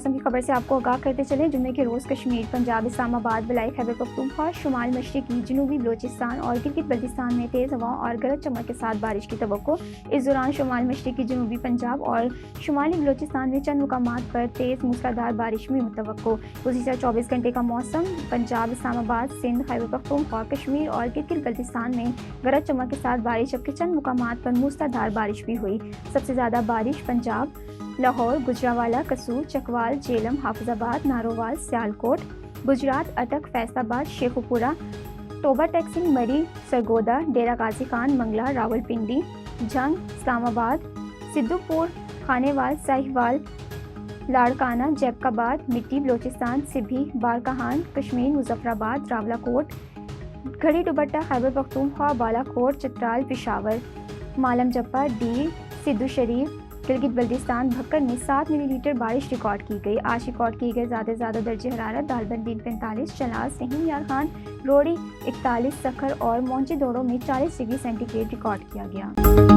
موسم کی خبر سے آپ کو آگاہ کرتے چلیں۔ جمعے کے روز کشمیر، پنجاب، اسلام آباد، ولائی خیبر پختونخوا، شمال مشرقی، جنوبی بلوچستان اور گلگت بلتستان میں تیز ہواؤں اور گرج چمک کے ساتھ بارش کی توقع۔ اس دوران شمال مشرقی، جنوبی پنجاب اور شمالی بلوچستان میں چند مقامات پر تیز موسلادھار بارش بھی متوقع۔ گزشتہ 24 گھنٹے کا موسم: پنجاب، اسلام آباد، سندھ، خیبر پختونخوا، کشمیر اور گلگت بلتستان میں گرج چمک کے ساتھ بارش، جبکہ چند مقامات پر موسلادھار بارش بھی ہوئی۔ سب سے زیادہ بارش پنجاب، لاہور، گوجرانوالہ، قصور، چکوال، جہلم، حافظ آباد، نارووال، سیالکوٹ، گجرات، اٹک، فیصل آباد، شیخوپورہ، ٹوبہ ٹیکسنگ، مری، سرگودا، ڈیرہ غازی خان، منگلا، راولپنڈی، جھنگ، اسلام آباد، سدھو پور، خانیوال، ساہیوال، لاڑکانہ، جیکاباد، مٹی، بلوچستان، سبھی، بارکہان، کشمیر، مظفر آباد، راولہ کوٹ، گھڑی دوبٹہ، خیبر پختونخوا، بالا کوٹ، چترال، پشاور، مالم جبہ، ڈیر، سدھو شریف، گلگت بلتستان، بھکر میں 7 ملی لیٹر بارش ریکارڈ کی گئی۔ آج ریکارڈ کی گئی زیادہ سے زیادہ درجہ حرارت دالبندی 45، چناز، سہیم یار خان، روڑی 41، سکھر اور مونچی دوڑو میں 40 ڈگری سینٹی گریڈ ریکارڈ کیا گیا۔